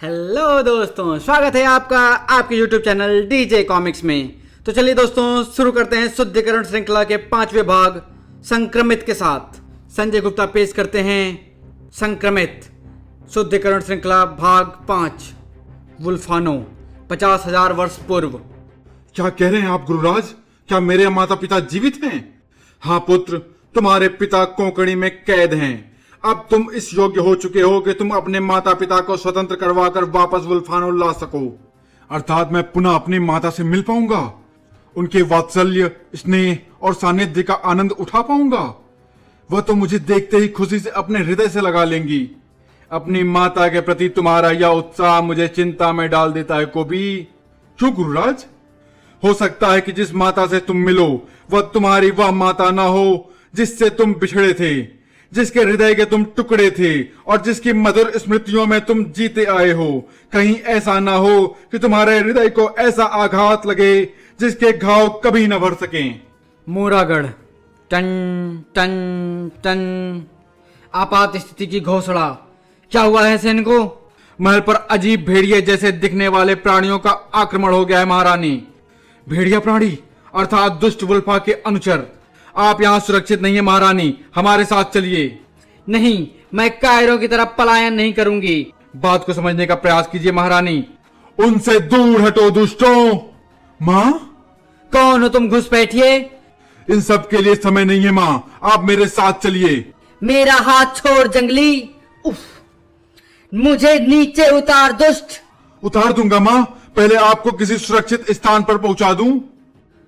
Hello दोस्तों, स्वागत है आपका आपके YouTube चैनल डीजे कॉमिक्स में। तो चलिए दोस्तों, शुरू करते हैं शुद्धिकरण श्रृंखला के 5वें भाग संक्रमित के साथ। संजय गुप्ता पेश करते हैं संक्रमित शुद्धिकरण श्रृंखला भाग 5 वुल्फानो 50,000 वर्ष पूर्व। क्या कह रहे हैं आप गुरुराज? क्या मेरे माता पिता जीवित हैं? हाँ पुत्र, तुम्हारे पिता कोंकणी में कैद हैं। अब तुम इस योग्य हो चुके हो कि तुम अपने माता पिता को स्वतंत्र करवाकर वापस वुल्फानो ला सको। अर्थात मैं पुनः अपनी माता से मिल पाऊंगा, उनके वात्सल्य, स्नेह और सानिध्य का आनंद उठा पाऊंगा। वह तो मुझे देखते ही खुशी से अपने हृदय से लगा लेंगी। अपनी माता के प्रति तुम्हारा यह उत्साह मुझे चिंता में डाल देता है। को भी क्यों गुरुराज? हो सकता है कि जिस माता से तुम मिलो वह तुम्हारी वह माता ना हो जिससे तुम बिछड़े थे, जिसके हृदय के तुम टुकड़े थे और जिसकी मधुर स्मृतियों में तुम जीते आए हो। कहीं ऐसा ना हो कि तुम्हारे हृदय को ऐसा आघात लगे जिसके घाव कभी न भर सकें। मोरागढ़ टन टन टन। आपात स्थिति की घोषणा। क्या हुआ है सैनिकों? महल पर अजीब भेड़िए जैसे दिखने वाले प्राणियों का आक्रमण हो गया है महारानी। भेड़िया प्राणी अर्थात दुष्ट वुल्फा के अनुचर। आप यहाँ सुरक्षित नहीं है महारानी, हमारे साथ चलिए। नहीं, मैं कायरों की तरफ पलायन नहीं करूंगी। बात को समझने का प्रयास कीजिए महारानी। उनसे दूर हटो दुष्टों। माँ, कौन हो तुम घुसपैठिए? इन सब के लिए समय नहीं है माँ, आप मेरे साथ चलिए। मेरा हाथ छोड़ जंगली। उफ, मुझे नीचे उतार दुष्ट। उतार दूंगा माँ, पहले आपको किसी सुरक्षित स्थान पर पहुंचा दूं।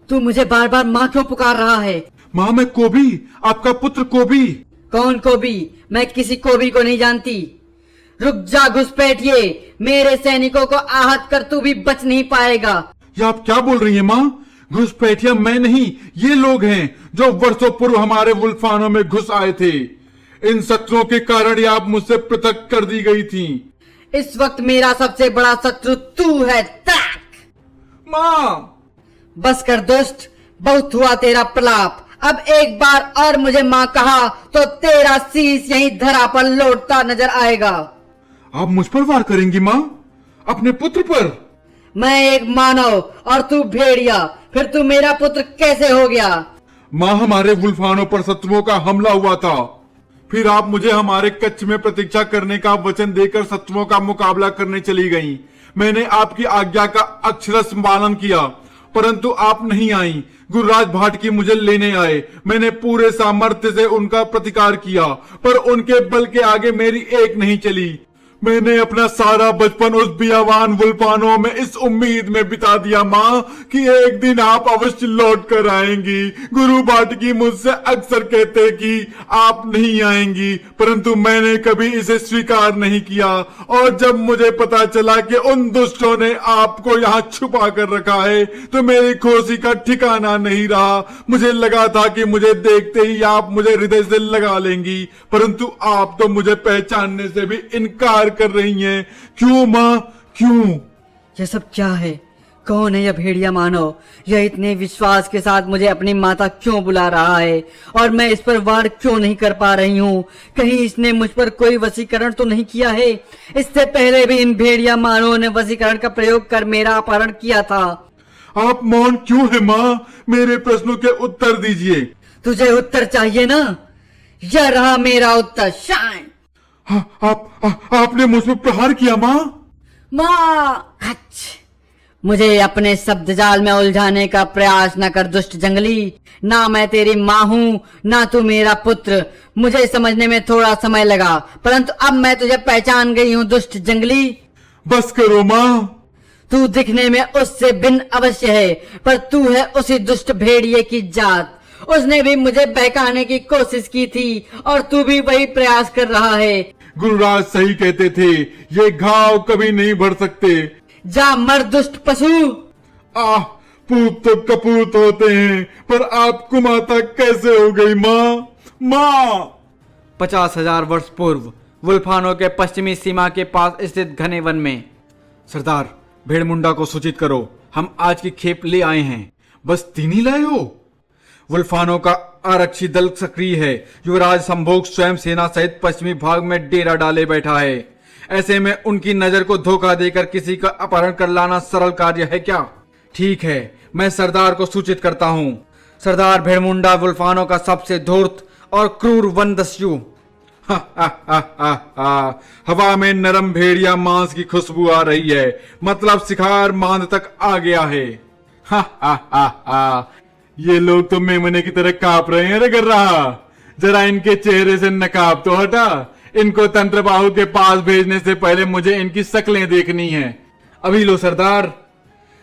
तू मुझे बार बार माँ क्यों पुकार रहा है? माँ, मैं कोबी, आपका पुत्र कोबी। कौन कोबी? मैं किसी कोबी को नहीं जानती। रुक जा घुसपैठिए, मेरे सैनिकों को आहत कर तू भी बच नहीं पाएगा। ये आप क्या बोल रही हैं माँ? घुसपैठिया मैं नहीं, ये लोग हैं जो वर्षों पूर्व हमारे वुल्फानो में घुस आए थे। इन शत्रुओं के कारण ही आप मुझसे पृथक कर दी गई थी। इस वक्त मेरा सबसे बड़ा शत्रु तू है। माँ, बस कर दुष्ट, बहुत हुआ तेरा प्रलाप। अब एक बार और मुझे माँ कहा तो तेरा शीश यहीं धरा पर लौटता नजर आएगा। आप मुझ पर वार करेंगी माँ? अपने पुत्र पर? मैं एक मानव और तू भेड़िया, फिर तू मेरा पुत्र कैसे हो गया? माँ, हमारे वुल्फानो पर शत्रुओं का हमला हुआ था। फिर आप मुझे हमारे कच्छ में प्रतीक्षा करने का वचन देकर शत्रुओं का मुकाबला करने चली गईं। मैंने आपकी आज्ञा का अक्षरश पालन किया, परंतु आप नहीं आई। गुरुराज भाटकी मुझे लेने आए। मैंने पूरे सामर्थ्य से उनका प्रतिकार किया, पर उनके बल के आगे मेरी एक नहीं चली। मैंने अपना सारा बचपन उस बियावान वुल्फानो में इस उम्मीद में बिता दिया माँ कि एक दिन आप अवश्य लौट कर आएंगी। गुरु भाटकी मुझसे अक्सर कहते कि आप नहीं आएंगी, परंतु मैंने कभी इसे स्वीकार नहीं किया। और जब मुझे पता चला कि उन दुष्टों ने आपको यहाँ छुपा कर रखा है तो मेरी खुशी का ठिकाना नहीं रहा। मुझे लगा था कि मुझे देखते ही आप मुझे हृदय से लगा लेंगी, परंतु आप तो मुझे पहचानने से भी इनकार कर रही हैं। क्यों माँ, क्यों? यह सब क्या है? कौन है यह भेड़िया मानव? यह इतने विश्वास के साथ मुझे अपनी माता क्यों बुला रहा है और मैं इस पर वार क्यों नहीं कर पा रही हूँ? कहीं इसने मुझ पर कोई वशीकरण तो नहीं किया है? इससे पहले भी इन भेड़िया मानवों ने वशीकरण का प्रयोग कर मेरा अपहरण किया था। आप मौन क्यों है माँ? मेरे प्रश्नों के उत्तर दीजिए। तुझे उत्तर चाहिए ना? यह रहा मेरा उत्तर। शाइन। आपने मुझ पर प्रहार किया माँ? माँ, मुझे अपने शब्द जाल में उलझाने का प्रयास न कर दुष्ट जंगली। ना मैं तेरी माँ हूँ, ना तू मेरा पुत्र। मुझे समझने में थोड़ा समय लगा, परंतु अब मैं तुझे पहचान गई हूँ दुष्ट जंगली। बस करो माँ। तू दिखने में उससे भिन्न अवश्य है, पर तू है उसी दुष्ट भेड़िए की जात। उसने भी मुझे बहकाने की कोशिश की थी और तू भी वही प्रयास कर रहा है। गुरुराज सही कहते थे, ये घाव कभी नहीं भर सकते। जा मर दुष्ट पशु। पूत तो कपूत होते हैं, पर आप कुमाता कैसे हो गई माँ? माँ, 50,000 वर्ष पूर्व वुल्फानो के पश्चिमी सीमा के पास स्थित घने वन में। सरदार, भेड़मुंडा को सूचित करो, हम आज की खेप ले आए हैं। बस 3 ही लाए हो? वुल्फानो का आरक्षी दल सक्रिय है। युवराज संभोग स्वयं सेना सहित पश्चिमी भाग में डेरा डाले बैठा है। ऐसे में उनकी नजर को धोखा देकर किसी का अपहरण कर लाना सरल कार्य है क्या? ठीक है, मैं सरदार को सूचित करता हूँ। सरदार भेड़मुंडा वुल्फानो का सबसे धूर्त और क्रूर वनदस्यु। हवा में नरम भेड़िया मांस की खुशबू आ रही है, मतलब शिकार मांद तक आ गया है। ये लोग तो मेमने की तरह कांप रहे हैं रे गर्रा। जरा इनके चेहरे से नकाब तो हटा। इनको तंत्रबाहु के पास भेजने से पहले मुझे इनकी शक्लें देखनी है। अभी लो सरदार।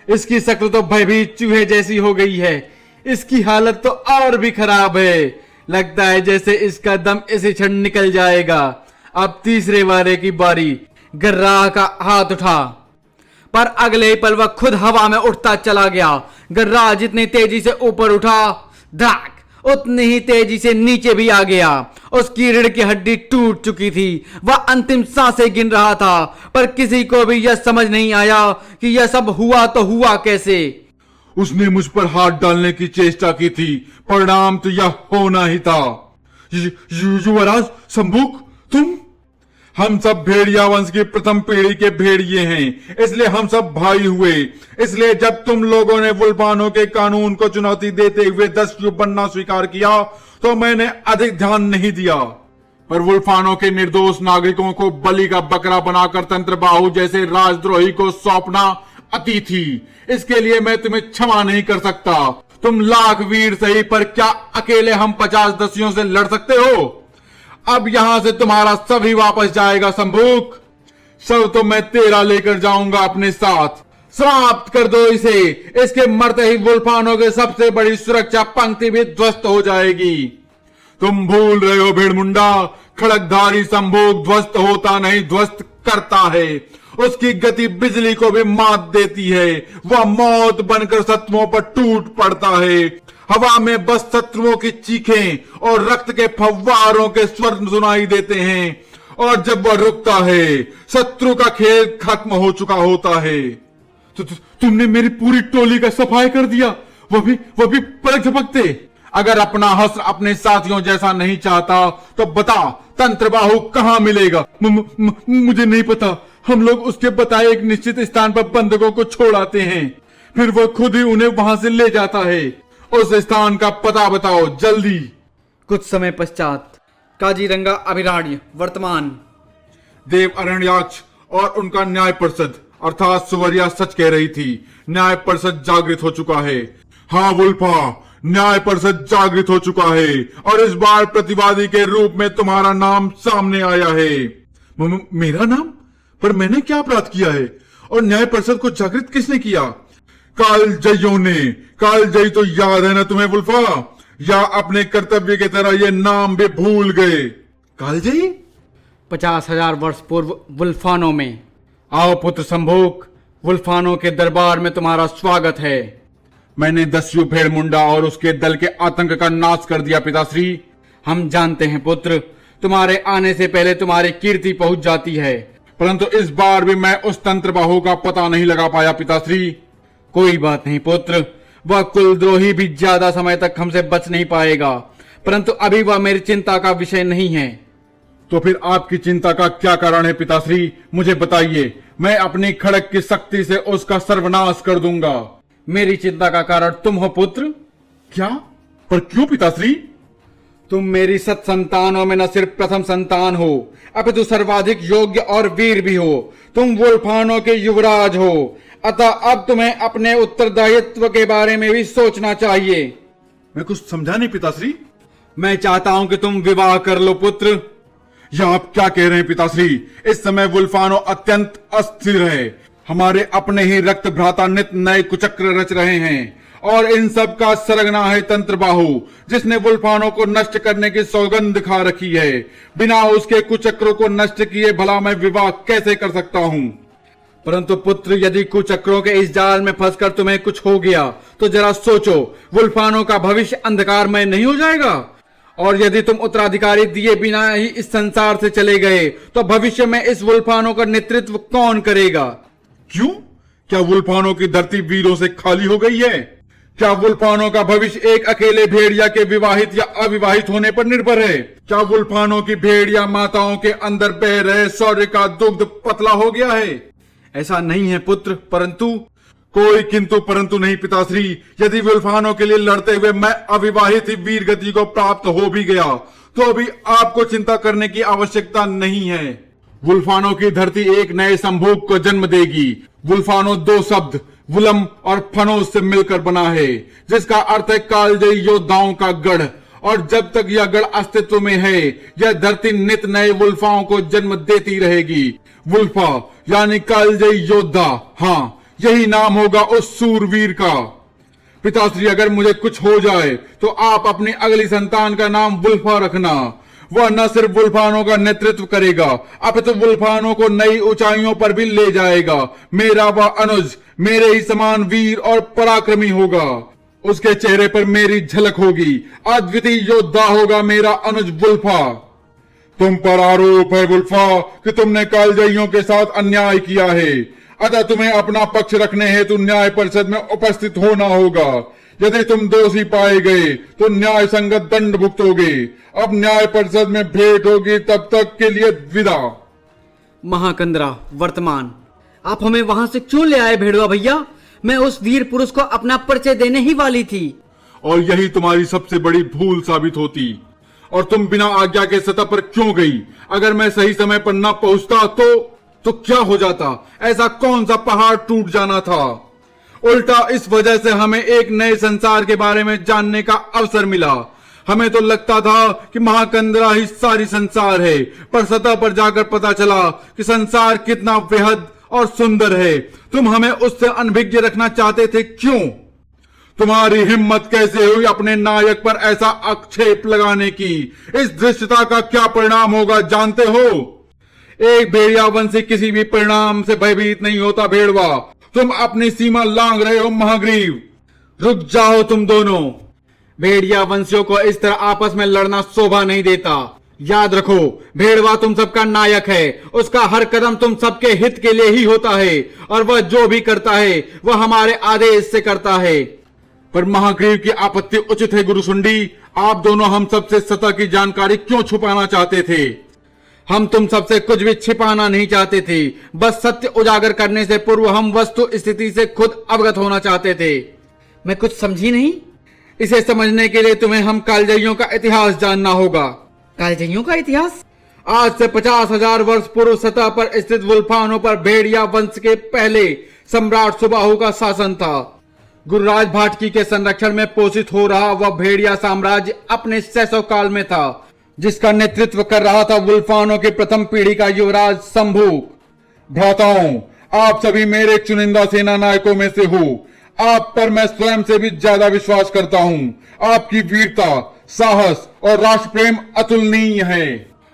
इसकी शक्ल तो भयभीत चूहे जैसी हो गई है। इसकी हालत तो और भी खराब है। लगता है जैसे इसका दम इसी क्षण निकल जाएगा। अब तीसरे वाले की बारी। गर्राह का हाथ उठा, पर अगले ही पल वह खुद हवा में उठता चला गया। गर्राह जितनी तेजी से ऊपर उठा, धड़ाक उतनी ही तेजी से नीचे भी आ गया। उसकी रीढ़ की हड्डी टूट चुकी थी। वह अंतिम सांसें गिन रहा था, पर किसी को भी यह समझ नहीं आया कि यह सब हुआ तो हुआ कैसे। उसने मुझ पर हाथ डालने की चेष्टा की थी, परिणाम तो यह होना ही था। युवराज संभुक, तुम? हम सब भेड़िया वंश की प्रथम पीढ़ी के भेड़िए हैं, इसलिए हम सब भाई हुए। इसलिए जब तुम लोगों ने वुल्फानो के कानून को चुनौती देते हुए दस्यु बनना स्वीकार किया तो मैंने अधिक ध्यान नहीं दिया। पर वुल्फानो के निर्दोष नागरिकों को बलि का बकरा बनाकर तंत्रबाहु जैसे राजद्रोही को सौंपना अति थी। इसके लिए मैं तुम्हें क्षमा नहीं कर सकता। तुम लाख वीर सही, पर क्या अकेले हम 50 दस्युओं से लड़ सकते हो? अब यहां से तुम्हारा सभी वापस जाएगा संभूक। सब तो मैं तेरा लेकर जाऊंगा अपने साथ। समाप्त कर दो इसे। इसके मरते ही वुल्फानो के सबसे बड़ी सुरक्षा पंक्ति भी ध्वस्त हो जाएगी। तुम भूल रहे हो भेड़मुंडा, खड़गधारी संभोग ध्वस्त होता नहीं, ध्वस्त करता है। उसकी गति बिजली को भी मात देती है। वह मौत बनकर शत्रुओं पर टूट पड़ता है। हवा में बस शत्रुओं की चीखें और रक्त के फव्वारों के स्वर सुनाई देते हैं, और जब वह रुकता है शत्रु का खेल खत्म हो चुका होता है। तो तुमने मेरी पूरी टोली का सफाई कर दिया, वो भी पलक झपकते। अगर अपना हश्र अपने साथियों जैसा नहीं चाहता तो बता, तंत्रबाहु कहां मिलेगा? मुझे नहीं पता। हम लोग उसके बताए एक निश्चित स्थान पर बंधकों को छोड़ आते हैं, फिर वह खुद ही उन्हें वहां से ले जाता है। उस स्थान का पता बताओ जल्दी। कुछ समय पश्चात काजीरंगा अभिराड्य वर्तमान। देव अरण्याक्ष और उनका न्याय परिषद अर्थात सुवरिया सच कह रही थी। न्याय परिषद जागृत हो चुका है। हाँ वुल्फा, न्याय परिषद जागृत हो चुका है, और इस बार प्रतिवादी के रूप में तुम्हारा नाम सामने आया है। मेरा नाम? पर मैंने क्या अपराध किया है? और न्याय परिषद को जागृत किसने किया? कालजयियों ने। कालजयी तो याद है ना तुम्हें वुल्फा? या अपने कर्तव्य की तरह ये नाम भी भूल गए? कालजयी 50,000 वर्ष पूर्व वुल्फानो में। आओ पुत्र संभोक, वुल्फानो के दरबार में तुम्हारा स्वागत है। मैंने दस्यु भेड़मुंडा और उसके दल के आतंक का नाश कर दिया पिताश्री। हम जानते हैं पुत्र, तुम्हारे आने से पहले तुम्हारी कीर्ति पहुंच जाती है, परंतु इस बार भी मैं उस तंत्रबाहु का पता नहीं लगा पाया पिताश्री। कोई बात नहीं पुत्र, वह कुलद्रोही भी ज्यादा समय तक हमसे बच नहीं पाएगा, परंतु अभी वह मेरी चिंता का विषय नहीं है। तो फिर आपकी चिंता का क्या कारण है पिताश्री? मुझे बताइए। मैं अपनी खड़ग की शक्ति से उसका सर्वनाश कर दूंगा। मेरी चिंता का कारण तुम हो पुत्र। क्या? पर क्यों पिताश्री? तुम मेरी 7 संतानों में न सिर्फ प्रथम संतान हो, अपितु सर्वाधिक योग्य और वीर भी हो। तुम वुल्फानो के युवराज हो, अतः अब तुम्हें अपने उत्तरदायित्व के बारे में भी सोचना चाहिए। मैं कुछ समझा नहीं पिताश्री। मैं चाहता हूं कि तुम विवाह कर लो पुत्र। यह आप क्या कह रहे हैं पिताश्री? इस समय वुल्फानो अत्यंत अस्थिर है। हमारे अपने ही रक्त भ्राता नित्य नए कुचक्र रच रहे हैं, और इन सब का सरगना है तंत्रबाहु, जिसने वुल्फानो को नष्ट करने की सौगंध खा रखी है। बिना उसके कुचक्रों को नष्ट किए भला मैं विवाह कैसे कर सकता हूं? परंतु पुत्र, यदि कुचक्रों के इस जाल में फंसकर तुम्हें कुछ हो गया तो जरा सोचो, वुल्फानो का भविष्य अंधकारमय नहीं हो जाएगा? और यदि तुम उत्तराधिकारी दिए बिना ही इस संसार से चले गए तो भविष्य में इस वुल्फानो का नेतृत्व कौन करेगा? क्यों? क्या वुल्फानो की धरती वीरों से खाली हो गई है? क्या वुल्फानो का भविष्य एक अकेले भेड़िया के विवाहित या अविवाहित होने पर निर्भर है? क्या वुल्फानो की भेड़िया माताओं के अंदर बह रहे शौर्य का दुग्ध पतला हो गया है? ऐसा नहीं है पुत्र, परंतु कोई किंतु परंतु नहीं पिताश्री। यदि वुल्फानो के लिए लड़ते हुए मैं अविवाहित ही वीर गति को प्राप्त हो भी गया तो अभी आपको चिंता करने की आवश्यकता नहीं है। वुल्फानो की धरती एक नए संभोग को जन्म देगी। वुल्फानो दो शब्द वुलम और फनोस से मिलकर बना है, जिसका अर्थ है कालजयी योद्धाओं का गढ़। और जब तक यह गढ़ अस्तित्व में है, यह धरती नित नए वुल्फाओं को जन्म देती रहेगी। वुल्फा यानी कालजयी योद्धा, हाँ यही नाम होगा उस सूरवीर का। पिताश्री, अगर मुझे कुछ हो जाए तो आप अपनी अगली संतान का नाम वुल्फा रखना। वह न सिर्फ वुल्फानो का नेतृत्व करेगा, अपितु वुल्फानो को नई ऊंचाइयों पर भी ले जाएगा। मेरा वह अनुज मेरे ही समान वीर और पराक्रमी होगा। उसके चेहरे पर मेरी झलक होगी। अद्वितीय योद्धा होगा मेरा अनुज वुल्फा। तुम पर आरोप है वुल्फा कि तुमने कालजइयों के साथ अन्याय किया है, अतः तुम्हें अपना पक्ष रखने हेतु न्याय परिषद में उपस्थित होना होगा। यदि तुम दोषी पाए गए तो न्याय संगत दंड भुगतोगे। अब न्याय परिषद में भेंट होगी, तब तक के लिए विदा। महाकंदरा वर्तमान, आप हमें वहां से क्यों ले आए भेड़ुआ भैया? मैं उस वीर पुरुष को अपना परिचय देने ही वाली थी। और यही तुम्हारी सबसे बड़ी भूल साबित होती। और तुम बिना आज्ञा के सतह पर क्यों गई? अगर मैं सही समय पर न पहुंचता तो क्या हो जाता? ऐसा कौन सा पहाड़ टूट जाना था? उल्टा इस वजह से हमें एक नए संसार के बारे में जानने का अवसर मिला। हमें तो लगता था कि महाकंदरा ही सारी संसार है, पर सतह पर जाकर पता चला कि संसार कितना बेहद और सुंदर है। तुम हमें उससे अनभिज्ञ रखना चाहते थे, क्यों? तुम्हारी हिम्मत कैसे हुई अपने नायक पर ऐसा आक्षेप लगाने की? इस धृष्टता का क्या परिणाम होगा जानते हो? एक भेड़िया वंशी किसी भी परिणाम से भयभीत नहीं होता भेड़वा। तुम अपनी सीमा लांघ रहे हो महाग्रीव। रुक जाओ तुम दोनों। भेड़िया वंशियों को इस तरह आपस में लड़ना शोभा नहीं देता। याद रखो, भेड़वा तुम सबका नायक है। उसका हर कदम तुम सबके हित के लिए ही होता है, और वह जो भी करता है वह हमारे आदेश से करता है। पर महाग्रीव की आपत्ति उचित है गुरुसुंडी। आप दोनों हम सबसे सतह की जानकारी क्यों छुपाना चाहते थे? हम तुम सबसे कुछ भी छिपाना नहीं चाहते थे, बस सत्य उजागर करने से पूर्व हम वस्तु स्थिति से खुद अवगत होना चाहते थे। मैं कुछ समझी नहीं। इसे समझने के लिए तुम्हें हम कालजइयों का इतिहास जानना होगा। कालजइयों का इतिहास? आज से 50,000 वर्ष पूर्व सतह पर स्थित वुल्फानो पर भेड़िया वंश के पहले सम्राट सुबाहु का शासन था। गुरुराज भाटकी के संरक्षण में पोषित हो रहा वह भेड़िया साम्राज्य अपने शैशव काल में था, जिसका नेतृत्व कर रहा था वुल्फानो की प्रथम पीढ़ी का युवराज शंभूक। भ्राताओं, आप सभी मेरे चुनिंदा सेना नायकों में से हो। आप पर मैं स्वयं से भी ज्यादा विश्वास करता हूं। आपकी वीरता, साहस और राष्ट्र प्रेम अतुलनीय है।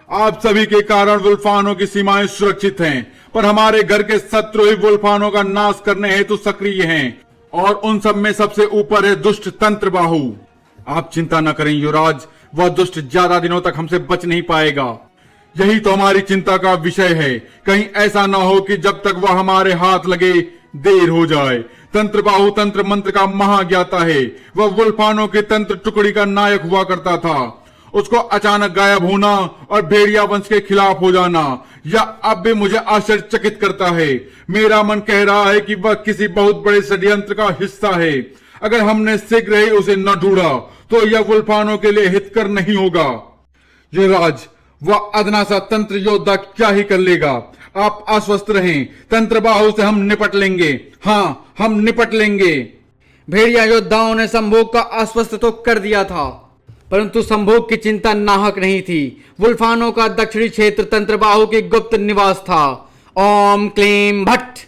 आप सभी के कारण वुल्फानो की सीमाएं सुरक्षित हैं, पर हमारे घर के शत्रु ही वुल्फानो का नाश करने हेतु सक्रिय हैं, और उन सब में सबसे ऊपर है दुष्ट तंत्रबाहु। आप चिंता न करें युवराज, वह दुष्ट ज्यादा दिनों तक हमसे बच नहीं पाएगा। यही तो हमारी चिंता का विषय है। कहीं ऐसा ना हो कि जब तक वह हमारे हाथ लगे देर हो जाए। तंत्रबाहु तंत्र मंत्र का महाज्ञाता है। वह वुल्फानो के तंत्र टुकड़ी का नायक हुआ करता था। उसको अचानक गायब होना और भेड़िया वंश के खिलाफ हो जाना, यह अब भी मुझे आश्चर्यचकित करता है। मेरा मन कह रहा है कि वह किसी बहुत बड़े षड्यंत्र का हिस्सा है। अगर हमने शीघ्र ही उसे न ढूंढा तो यह वुल्फानो के लिए हितकर नहीं होगा। युवराज, वह अदना सा तंत्र योद्धा क्या ही कर लेगा। आप आश्वस्त रहें, तंत्रबाहु से हम निपट लेंगे। हाँ, हम निपट लेंगे। भेड़िया योद्धाओं ने संभोग का आश्वस्त तो कर दिया था, परंतु संभोग की चिंता नाहक नहीं थी। वुल्फानो का दक्षिणी क्षेत्र तंत्रबाहु की गुप्त निवास था। ओम क्लीम भट्ट।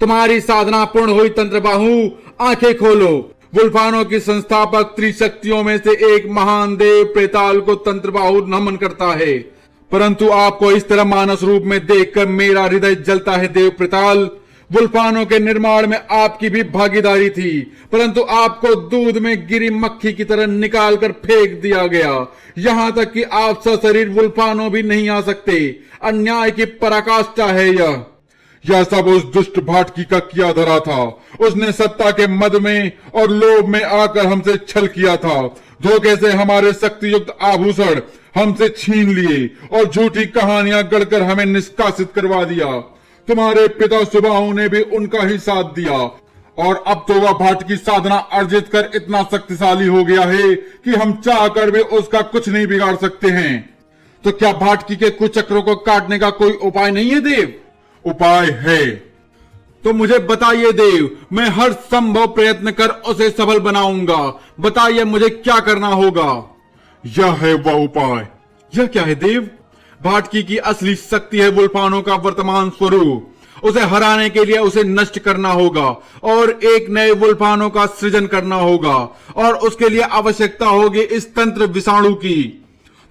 तुम्हारी साधना पूर्ण हुई तंत्रबाहु, आंखें खोलो। वुल्फानो की संस्थापक त्रिशक्तियों में से एक महान देव प्रेताल को तंत्रबाहु नमन करता है, परंतु आपको इस तरह मानस रूप में देखकर मेरा हृदय जलता है देव प्रेताल। वुल्फानो के निर्माण में आपकी भी भागीदारी थी, परंतु आपको दूध में गिरी मक्खी की तरह निकाल कर फेंक दिया गया। यहां तक कि आप सशरीर वुल्फानो भी नहीं आ सकते। अन्याय की पराकाष्ठा है यह। यह सब उस दुष्ट भाटकी का किया धरा था। उसने सत्ता के मद में और लोभ में आकर हमसे छल किया था। धोखे से हमारे शक्ति युक्त आभूषण हमसे छीन लिए और झूठी कहानियां गढ़कर हमें निष्कासित करवा दिया। तुम्हारे पिता सुबाहु ने भी उनका ही साथ दिया और अब तो वह भाटकी साधना अर्जित कर इतना शक्तिशाली हो गया है कि हम चाह कर भी उसका कुछ नहीं बिगाड़ सकते हैं। तो क्या भाटकी के कुचक्रों को काटने का कोई उपाय नहीं है देव? उपाय है तो मुझे बताइए देव, मैं हर संभव प्रयत्न कर उसे सफल बनाऊंगा। बताइए मुझे क्या करना होगा। यह है वह उपाय। यह क्या है देव? भाटकी की असली शक्ति है वुल्फानो का वर्तमान स्वरूप। उसे हराने के लिए उसे नष्ट करना होगा और एक नए वुल्फानो का सृजन करना होगा और उसके लिए आवश्यकता होगी इस तंत्र विषाणु की।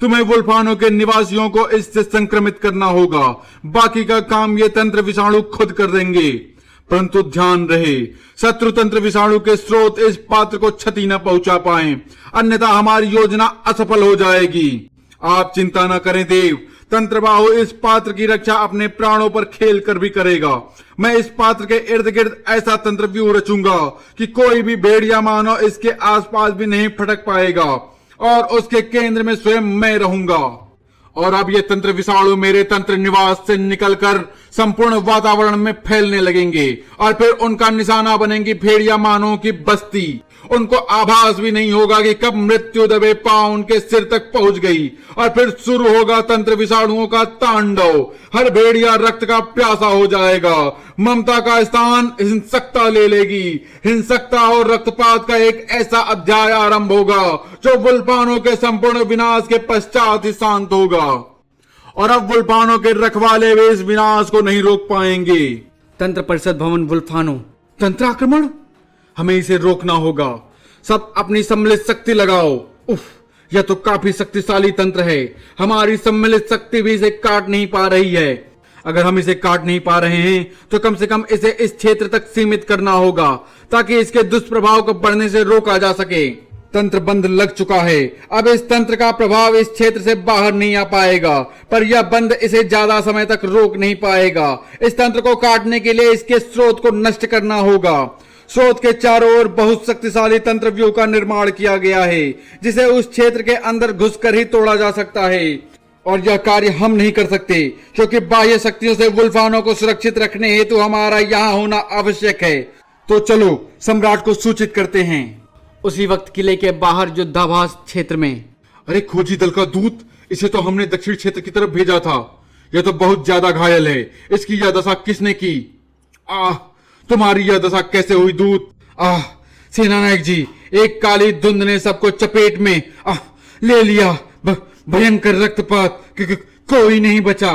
तुम्हें वुल्फानो के निवासियों को इससे संक्रमित करना होगा। बाकी का काम ये तंत्र विषाणु खुद कर देंगे। परंतु ध्यान रहे, शत्रु तंत्र विषाणु के स्रोत इस पात्र को क्षति न पहुंचा पाए, अन्यथा हमारी योजना असफल हो जाएगी। आप चिंता न करें देव, तंत्रबाहु इस पात्र की रक्षा अपने प्राणों पर खेल कर भी करेगा। मैं इस पात्र के इर्द गिर्द ऐसा तंत्र व्यूह रचूंगा कि कोई भी भेड़िया मानव इसके आसपास भी नहीं फटक पाएगा और उसके केंद्र में स्वयं मैं रहूंगा। और अब ये तंत्र विषाणु मेरे तंत्र निवास से निकलकर संपूर्ण वातावरण में फैलने लगेंगे और फिर उनका निशाना बनेंगी भेड़िया मानवों की बस्ती। उनको आभास भी नहीं होगा कि कब मृत्यु दबे पांव उनके सिर तक पहुंच गई और फिर शुरू होगा तंत्र विषाणुओं का तांडव। हर भेड़िया रक्त का प्यासा हो जाएगा। ममता का स्थान हिंसकता ले लेगी। हिंसकता और रक्तपात का एक ऐसा अध्याय आरंभ होगा जो वुल्फानो के संपूर्ण विनाश के पश्चात ही शांत होगा। और अब वुल्फानो के रखवाले भी इस विनाश को नहीं रोक पाएंगे। तंत्र परिषद भवन वुल्फानो तंत्र आक्रमण, हमें इसे रोकना होगा। सब अपनी सम्मिलित शक्ति लगाओ। उफ, यह तो काफी शक्तिशाली तंत्र है। हमारी सम्मिलित शक्ति भी इसे काट नहीं पा रही है। अगर हम इसे काट नहीं पा रहे हैं तो कम से कम इसे इस क्षेत्र तक सीमित करना होगा ताकि इसके दुष्प्रभाव को बढ़ने से रोका जा सके। तंत्र बंद लग चुका है। अब इस तंत्र का प्रभाव इस क्षेत्र से बाहर नहीं आ पाएगा, पर यह बंद इसे ज्यादा समय तक रोक नहीं पाएगा। इस तंत्र को काटने के लिए इसके स्रोत को नष्ट करना होगा। स्रोत के चारों ओर बहुत शक्तिशाली तंत्र व्यूह का निर्माण किया गया है जिसे उस क्षेत्र के अंदर घुसकर ही तोड़ा जा सकता है। और यह कार्य हम नहीं कर सकते क्योंकि बाह्य शक्तियों से वुल्फानो को सुरक्षित रखने हेतु हमारा यहाँ होना आवश्यक है। तो चलो सम्राट को सूचित करते हैं। उसी वक्त किले के बाहर युद्धाभास क्षेत्र में, अरे खोजी दल का दूत, इसे तो हमने दक्षिण क्षेत्र की तरफ भेजा था। यह तो बहुत ज्यादा घायल है। इसकी यह दशा किसने की? तुम्हारी यह दशा कैसे हुई दूत? सेनानायक जी, एक काली धुंध ने सबको चपेट में ले लिया। भयंकर रक्तपात, कोई नहीं बचा।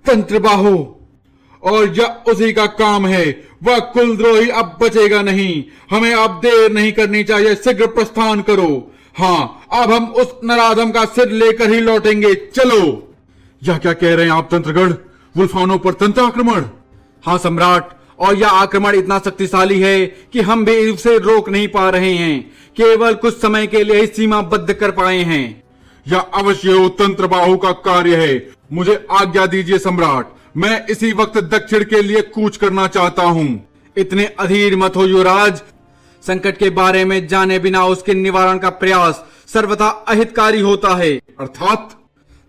तंत्रबाहु, और यह उसी का काम है। वह कुलद्रोही अब बचेगा नहीं। हमें अब देर नहीं करनी चाहिए। शीघ्र प्रस्थान करो। हाँ, अब हम उस नराधम का सिर लेकर ही लौटेंगे। चलो। यह क्या कह रहे हैं आप तंत्रगढ़? वुल्फानो पर तंत्र आक्रमण? हाँ सम्राट, और यह आक्रमण इतना शक्तिशाली है कि हम भी इसे रोक नहीं पा रहे हैं। केवल कुछ समय के लिए ही सीमाबद्ध कर पाए हैं। यह अवश्य हो तंत्रबाहु का कार्य है। मुझे आज्ञा दीजिए सम्राट, मैं इसी वक्त दक्षिण के लिए कूच करना चाहता हूँ। इतने अधीर मत हो युवराज। संकट के बारे में जाने बिना उसके निवारण का प्रयास सर्वथा अहितकारी होता है। अर्थात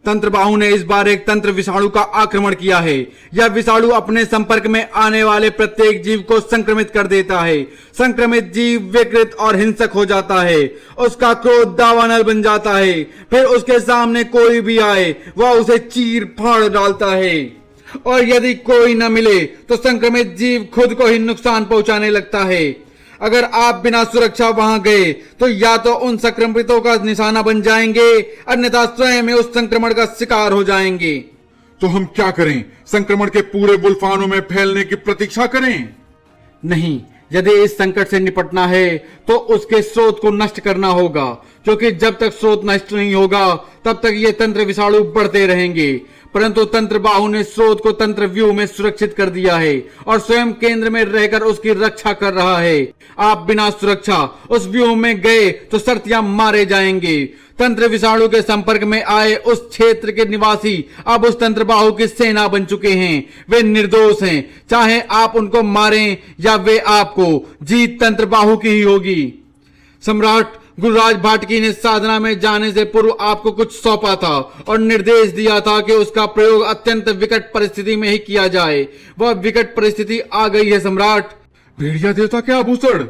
तंत्रबाहु ने इस बार एक तंत्र विषाणु का आक्रमण किया है। यह विषाणु अपने संपर्क में आने वाले प्रत्येक जीव को संक्रमित कर देता है। संक्रमित जीव विकृत और हिंसक हो जाता है। उसका क्रोध दावानल बन जाता है। फिर उसके सामने कोई भी आए वह उसे चीर फाड़ डालता है और यदि कोई न मिले तो संक्रमित जीव खुद को ही नुकसान पहुंचाने लगता है। अगर आप बिना सुरक्षा वहां गए तो या तो उन संक्रमितों का निशाना बन जाएंगे, अन्यथा स्वयं उस संक्रमण का शिकार हो जाएंगे। तो हम क्या करें? संक्रमण के पूरे वुल्फानो में फैलने की प्रतीक्षा करें? नहीं, यदि इस संकट से निपटना है तो उसके स्रोत को नष्ट करना होगा, क्योंकि जब तक स्रोत नष्ट नहीं होगा तब तक ये तंत्र विषाणु बढ़ते रहेंगे। परंतु तंत्र बाहु ने स्रोत को तंत्र व्यूह में सुरक्षित कर दिया है और स्वयं केंद्र में रहकर उसकी रक्षा कर रहा है। आप बिना सुरक्षा उस व्यूह में गए तो सर्तियां मारे जाएंगे। तंत्र विषाणु के संपर्क में आए उस क्षेत्र के निवासी अब उस तंत्र बाहु की सेना बन चुके हैं। वे निर्दोष हैं, चाहे आप उनको मारें या वे आपको। जीत तंत्र बाहु की ही होगी। सम्राट, गुरुराज भाटकी ने साधना में जाने से पूर्व आपको कुछ सौंपा था और निर्देश दिया था कि उसका प्रयोग अत्यंत विकट परिस्थिति में ही किया जाए। वह विकट परिस्थिति आ गई है सम्राट। भेड़िया देवता के आभूषण?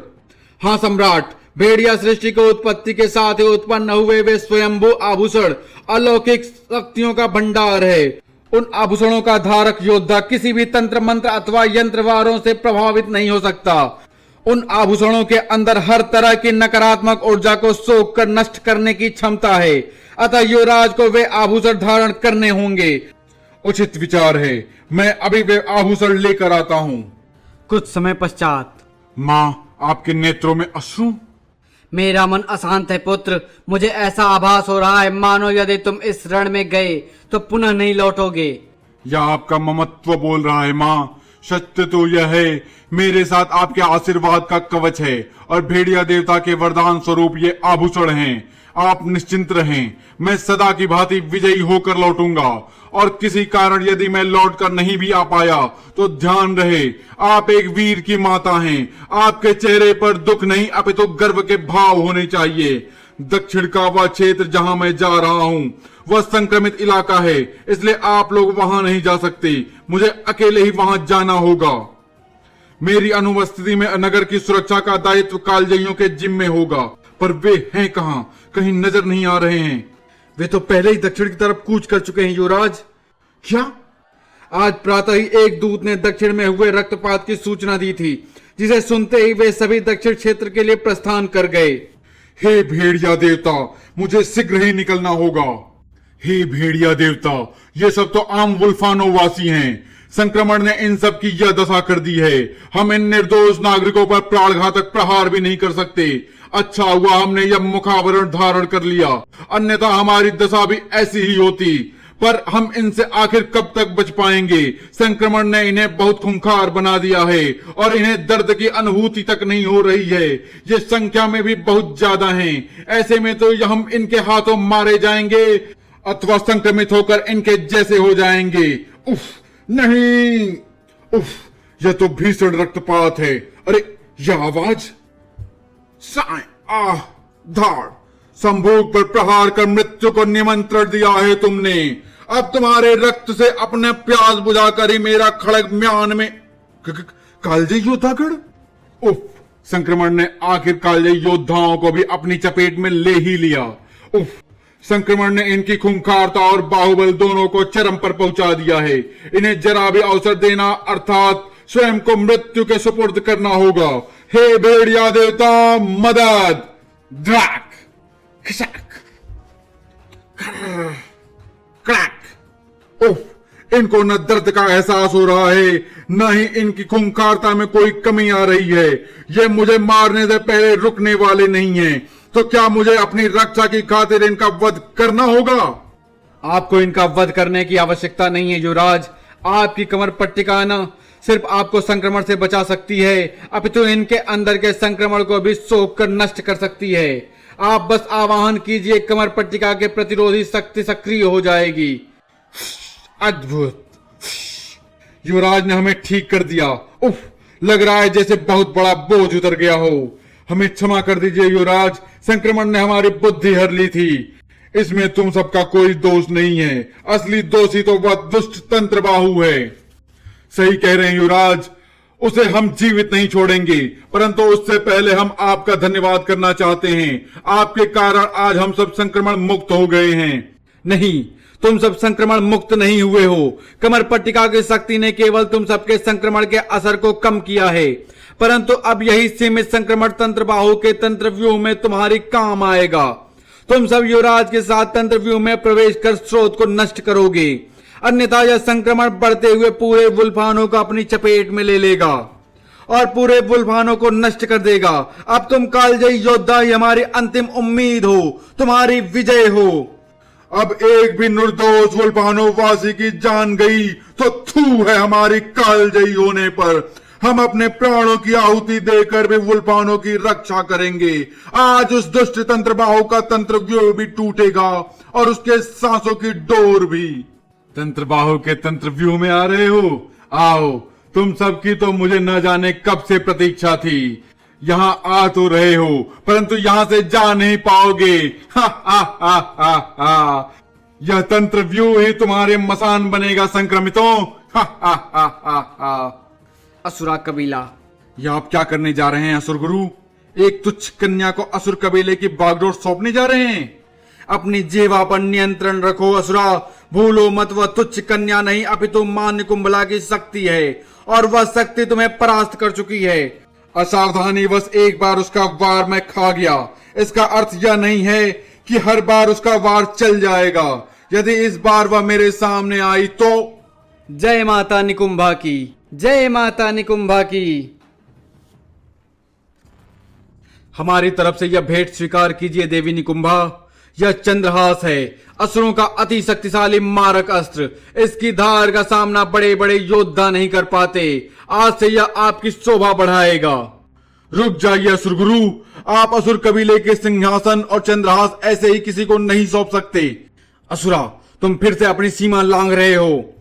हाँ सम्राट, भेड़िया सृष्टि को उत्पत्ति के साथ ही उत्पन्न हुए वे स्वयंभू आभूषण अलौकिक शक्तियों का भंडार है। उन आभूषणों का धारक योद्धा किसी भी तंत्र मंत्र अथवा यंत्रवारों से प्रभावित नहीं हो सकता। उन आभूषणों के अंदर हर तरह की नकारात्मक ऊर्जा को सोख कर नष्ट करने की क्षमता है। अतः युवराज को वे आभूषण धारण करने होंगे। उचित विचार है, मैं अभी वे आभूषण लेकर आता हूँ। कुछ समय पश्चात। माँ, आपके नेत्रों में अश्रु? मेरा मन अशांत है पुत्र। मुझे ऐसा आभास हो रहा है मानो यदि तुम इस रण में गए तो पुनः नहीं लौटोगे। यह आपका ममत्व बोल रहा है माँ। सत्य तो यह है, मेरे साथ आपके आशीर्वाद का कवच है और भेड़िया देवता के वरदान स्वरूप ये आभूषण हैं। आप निश्चिंत रहें, मैं सदा की भांति विजयी होकर लौटूंगा और किसी कारण यदि मैं लौटकर नहीं भी आ पाया तो ध्यान रहे, आप एक वीर की माता हैं। आपके चेहरे पर दुख नहीं अपितु गर्व के भाव होने चाहिए। दक्षिण का वह क्षेत्र जहां मैं जा रहा हूं वह संक्रमित इलाका है, इसलिए आप लोग वहां नहीं जा सकते। मुझे अकेले ही वहां जाना होगा। मेरी अनुपस्थिति में नगर की सुरक्षा का दायित्व कालजइयों के जिम्मे होगा। पर वे हैं कहां? कहीं नजर नहीं आ रहे हैं। वे तो पहले ही दक्षिण की तरफ कूच कर चुके हैं युवराज। क्या? आज प्रातः ही एक दूत ने दक्षिण में हुए रक्तपात की सूचना दी थी, जिसे सुनते ही वे सभी दक्षिण क्षेत्र के लिए प्रस्थान कर गए। हे भेड़िया देवता, मुझे शीघ्र ही निकलना होगा। हे भेड़िया देवता, ये सब तो आम वुल्फानो वासी हैं। संक्रमण ने इन सब की यह दशा कर दी है। हम इन निर्दोष नागरिकों पर प्राणघातक प्रहार भी नहीं कर सकते। अच्छा हुआ हमने यह मुखावरण धारण कर लिया, अन्यथा हमारी दशा भी ऐसी ही होती। पर हम इनसे आखिर कब तक बच पाएंगे? संक्रमण ने इन्हें बहुत खूंखार बना दिया है और इन्हें दर्द की अनुभूति तक नहीं हो रही है। ये संख्या में भी बहुत ज्यादा हैं। ऐसे में तो हम इनके हाथों मारे जाएंगे अथवा संक्रमित होकर इनके जैसे हो जाएंगे। उफ, नहीं, उफ, यह तो भीषण रक्तपात है। अरे यह आवाज! साए, आह, धाड़! संभोग पर प्रहार कर मृत्यु को निमंत्रण दिया है तुमने। अब तुम्हारे रक्त से अपने प्यास बुझाकर ही मेरा खड़ग म्यान में कालजयी योद्धागण! उफ, संक्रमण ने आखिर कालजयी योद्धाओं को भी अपनी चपेट में ले ही लिया। उफ, संक्रमण ने इनकी खूंखारता और बाहुबल दोनों को चरम पर पहुंचा दिया है। इन्हें जरा भी अवसर देना अर्थात स्वयं को मृत्यु के सुपुर्द करना होगा। हे भेड़िया देवता, मदद! ड्रैक! खिसक! क्रैक! उफ, इनको न दर्द का एहसास हो रहा है, न ही इनकी खूंखारता में कोई कमी आ रही है। ये मुझे मारने से पहले रुकने वाले नहीं हैं। तो क्या मुझे अपनी रक्षा की खातिर इनका वध करना होगा? आपको इनका वध करने की आवश्यकता नहीं है युवराज। आपकी कमर पट्टिका न सिर्फ आपको संक्रमण से बचा सकती है, अपितु इनके अंदर के संक्रमण को भी सोख कर नष्ट कर सकती है। आप बस आवाहन कीजिए, कमर पट्टिका के प्रतिरोधी शक्ति सक्रिय हो जाएगी। अद्भुत! युवराज ने हमें ठीक कर दिया। उफ, लग रहा है जैसे बहुत बड़ा बोझ उतर गया हो। हमें क्षमा कर दीजिए युवराज, संक्रमण ने हमारी बुद्धि हर ली थी। इसमें तुम सबका कोई दोष नहीं है। असली दोषी तो वह दुष्ट तंत्र बाहु है। सही कह रहे हैं युवराज, उसे हम जीवित नहीं छोड़ेंगे, परंतु उससे पहले हम आपका धन्यवाद करना चाहते हैं। आपके कारण आज हम सब संक्रमण मुक्त हो गए हैं। नहीं, तुम सब संक्रमण मुक्त नहीं हुए हो। कमर पट्टिका की शक्ति ने केवल तुम सबके संक्रमण के असर को कम किया है, परंतु अब यही सीमित संक्रमण तंत्र बाहु के तंत्र व्यूह में तुम्हारी काम आएगा। तुम सब युवराज के साथ तंत्र व्यूह में प्रवेश कर स्रोत को नष्ट करोगे, अन्यथा यह संक्रमण बढ़ते हुए पूरे वुल्फानो को अपनी चपेट में ले लेगा और पूरे वुल्फानो को नष्ट कर देगा। अब तुम कालजयी योद्धा ही हमारी अंतिम उम्मीद हो, तुम्हारी विजय हो। अब एक भी निर्दोष वुल्फानो वासी की जान गई तो थू है हमारी कालजयी होने पर। हम अपने प्राणों की आहुति देकर भी वुल्फानो की रक्षा करेंगे। आज उस दुष्ट तंत्रबाहु का तंत्रव्यूह भी टूटेगा और उसके सांसों की डोर भी। तंत्रबाहु के तंत्रव्यूह में आ रहे हो? आओ, तुम सबकी तो मुझे न जाने कब से प्रतीक्षा थी। यहाँ आ तो रहे हो परंतु यहाँ से जा नहीं पाओगे। हा हा हा हा हा। यह तंत्रव्यूह ही तुम्हारे मसान बनेगा संक्रमितों। हा हा हा हा हा। असुरा कबीला। यह आप क्या करने जा रहे हैं असुर गुरु? एक तुच्छ कन्या को असुर कबीले की बागडोर सौंपने जा रहे हैं? अपनी जीवा पर नियंत्रण रखो असुरा। भूलो मत, वह तुच्छ कन्या नहीं अपितु मां निकुंभला की शक्ति है और वह शक्ति तुम्हें परास्त कर चुकी है। असावधानी बस एक बार उसका वार मैं खा गया, इसका अर्थ यह नहीं है कि हर बार उसका वार चल जाएगा। यदि इस बार वह मेरे सामने आई तो जय माता निकुंभा की, जय माता निकुंभा की। हमारी तरफ से यह भेंट स्वीकार कीजिए देवी निकुंभा। यह चंद्रहास है, असुरों का अति शक्तिशाली मारक अस्त्र। इसकी धार का सामना बड़े बड़े योद्धा नहीं कर पाते। आज से यह आपकी शोभा बढ़ाएगा। रुक जाइए असुर गुरु, आप असुर कबीले के सिंहासन और चंद्रहास ऐसे ही किसी को नहीं सौंप सकते। असुरा, तुम फिर से अपनी सीमा लांघ रहे हो।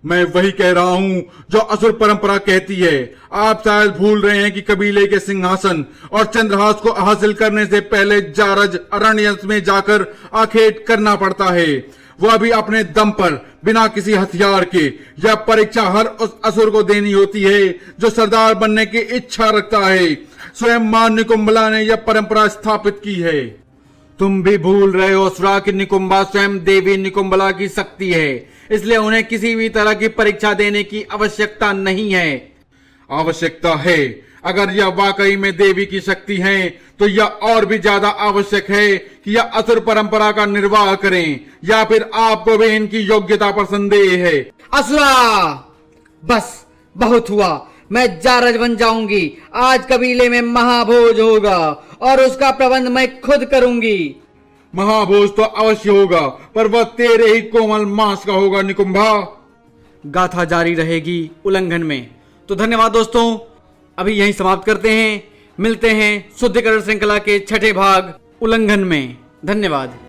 मैं वही कह रहा हूं जो असुर परंपरा कहती है। आप शायद भूल रहे हैं कि कबीले के सिंहासन और चंद्रहास को हासिल करने से पहले जारज अरण्य में जाकर आखेट करना पड़ता है, वह भी अपने दम पर, बिना किसी हथियार के। यह परीक्षा हर उस असुर को देनी होती है जो सरदार बनने की इच्छा रखता है। स्वयं मां निकुंभला ने यह परंपरा स्थापित की है। तुम भी भूल रहे हो असुरा कि निकुंभा स्वयं देवी निकुंभला की शक्ति है, इसलिए उन्हें किसी भी तरह की परीक्षा देने की आवश्यकता नहीं है। आवश्यकता है। अगर यह वाकई में देवी की शक्ति है तो यह और भी ज्यादा आवश्यक है कि यह असुर परंपरा का निर्वाह करें, या फिर आपको भी इनकी योग्यता पर संदेह है। असुरा, बस बहुत हुआ। मैं जारज बन जाऊंगी। आज कबीले में महाभोज होगा और उसका प्रबंध मैं खुद करूंगी। महाभोज तो अवश्य होगा, पर वह तेरे ही कोमल मांस का होगा निकुंभा। गाथा जारी रहेगी उल्लंघन में। तो धन्यवाद दोस्तों, अभी यहीं समाप्त करते हैं। मिलते हैं शुद्धिकरण श्रृंखला के छठे भाग उल्लंघन में। धन्यवाद।